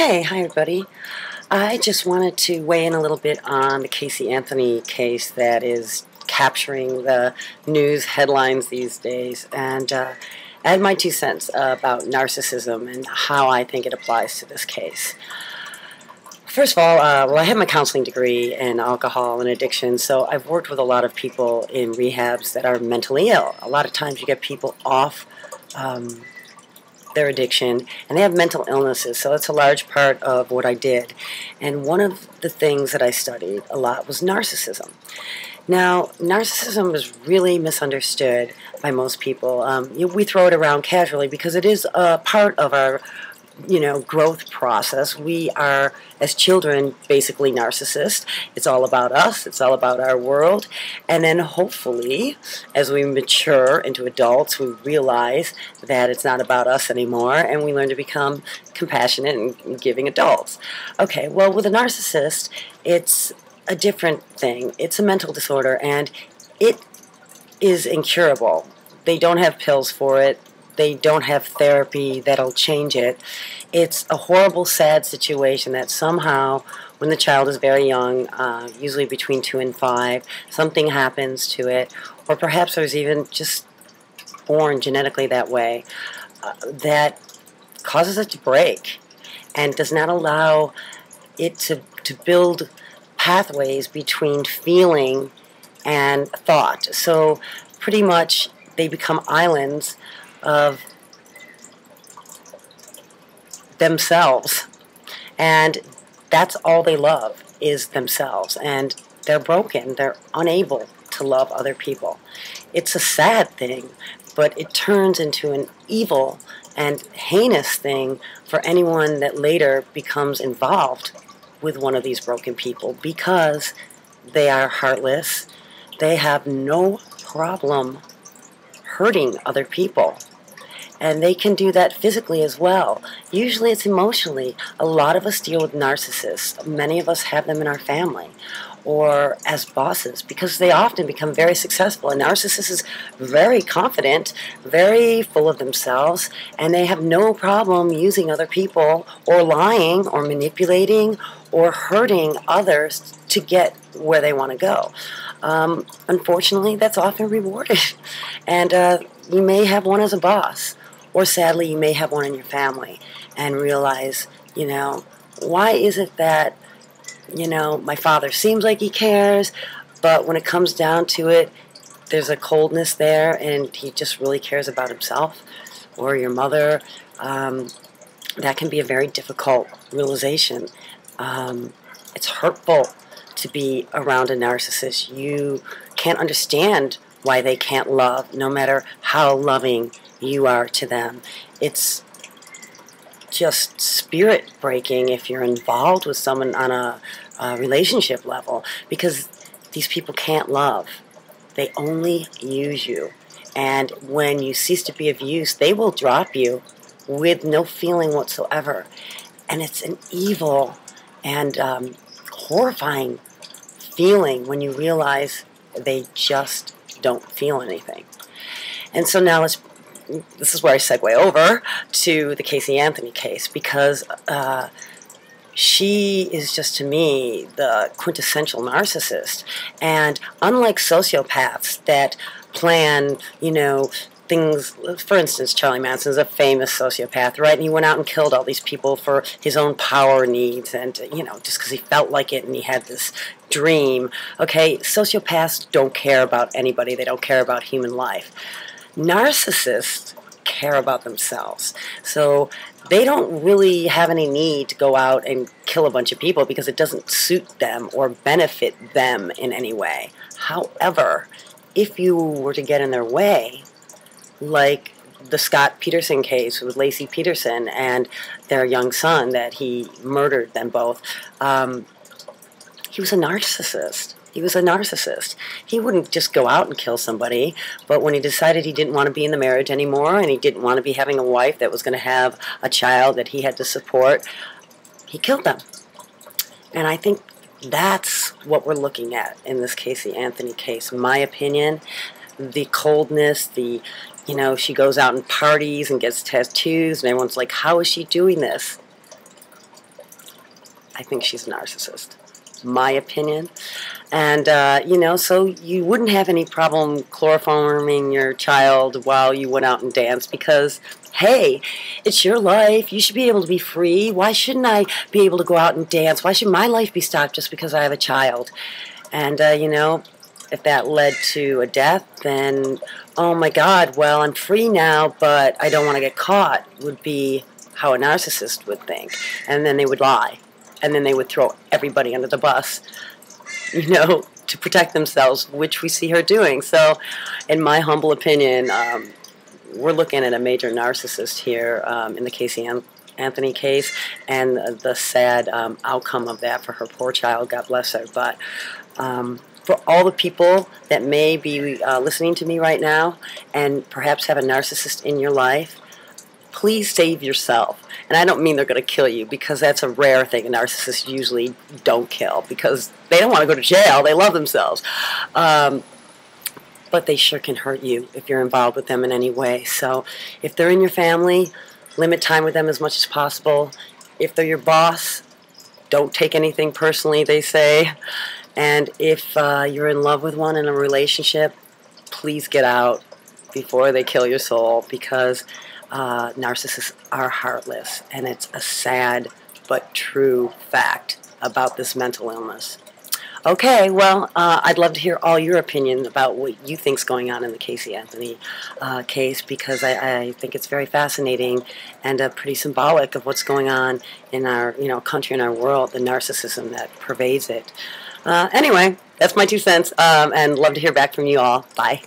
Hi everybody. I just wanted to weigh in a little bit on the Casey Anthony case that is capturing the news headlines these days, and add my 2 cents about narcissism and how I think it applies to this case. First of all, I have my counseling degree in alcohol and addiction, so I've worked with a lot of people in rehabs that are mentally ill. A lot of times you get people off their addiction, and they have mental illnesses, so it's a large part of what I did. And one of the things that I studied a lot was narcissism. Now, narcissism is really misunderstood by most people. We throw it around casually because it is a part of our growth process. We are, as children, basically narcissists. It's all about us. It's all about our world. And then hopefully, as we mature into adults, we realize that it's not about us anymore, and we learn to become compassionate and giving adults. Okay, well, with a narcissist, it's a different thing. It's a mental disorder, and it is incurable. They don't have pills for it. They don't have therapy that'll change it. It's a horrible, sad situation that somehow, when the child is very young, usually between 2 and 5, something happens to it, or perhaps there's even just born genetically that way, that causes it to break and does not allow it to build pathways between feeling and thought. So pretty much they become islands of themselves, and that's all they love is themselves, and they're broken. They're unable to love other people. It's a sad thing, but it turns into an evil and heinous thing for anyone that later becomes involved with one of these broken people, because they are heartless. They have no problem hurting other people. And they can do that physically as well. Usually it's emotionally. A lot of us deal with narcissists. Many of us have them in our family or as bosses, because they often become very successful. A narcissist is very confident, very full of themselves, and they have no problem using other people or lying or manipulating or hurting others to get where they want to go. Unfortunately, that's often rewarded. And you may have one as a boss, or sadly, you may have one in your family and realize, why is it that, my father seems like he cares, but when it comes down to it, there's a coldness there and he just really cares about himself, or your mother. That can be a very difficult realization. It's hurtful to be around a narcissist. You can't understand why they can't love, no matter how loving you are to them. It's just spirit breaking if you're involved with someone on a relationship level, because these people can't love. They only use you. And when you cease to be of use, they will drop you with no feeling whatsoever. And it's an evil and horrifying feeling when you realize they just don't feel anything. And so now this is where I segue over to the Casey Anthony case, because she is just, to me, the quintessential narcissist. And unlike sociopaths that plan, things, for instance, Charlie Manson's a famous sociopath, right? And he went out and killed all these people for his own power needs and, just because he felt like it and he had this dream. Okay, sociopaths don't care about anybody. They don't care about human life. Narcissists care about themselves. So they don't really have any need to go out and kill a bunch of people because it doesn't suit them or benefit them in any way. However, if you were to get in their way, like the Scott Peterson case with Lacey Peterson and their young son that he murdered them both, he was a narcissist. He was a narcissist. He wouldn't just go out and kill somebody, but when he decided he didn't want to be in the marriage anymore and he didn't want to be having a wife that was going to have a child that he had to support, he killed them. And I think that's what we're looking at in this Casey Anthony case. In my opinion, the coldness, she goes out and parties and gets tattoos, and everyone's like, how is she doing this? I think she's a narcissist. My opinion. And, so you wouldn't have any problem chloroforming your child while you went out and danced because, hey, it's your life. You should be able to be free. Why shouldn't I be able to go out and dance? Why should my life be stopped just because I have a child? And, if that led to a death, then, oh my God, well, I'm free now, but I don't want to get caught, would be how a narcissist would think. And then they would lie. And then they would throw everybody under the bus, to protect themselves, which we see her doing. So, in my humble opinion, we're looking at a major narcissist here in the Casey Anthony case, and the sad outcome of that for her poor child. God bless her. But for all the people that may be listening to me right now and perhaps have a narcissist in your life, please save yourself. And I don't mean they're going to kill you, because that's a rare thing. Narcissists usually don't kill because they don't want to go to jail. They love themselves. But they sure can hurt you if you're involved with them in any way. So if they're in your family, limit time with them as much as possible. If they're your boss, don't take anything personally, they say. And if you're in love with one in a relationship, please get out before they kill your soul, because narcissists are heartless, and it's a sad but true fact about this mental illness. Okay, well, I'd love to hear all your opinion about what you think's going on in the Casey Anthony case, because I think it's very fascinating and pretty symbolic of what's going on in our country and our world, the narcissism that pervades it. Anyway, that's my 2 cents, and love to hear back from you all. Bye.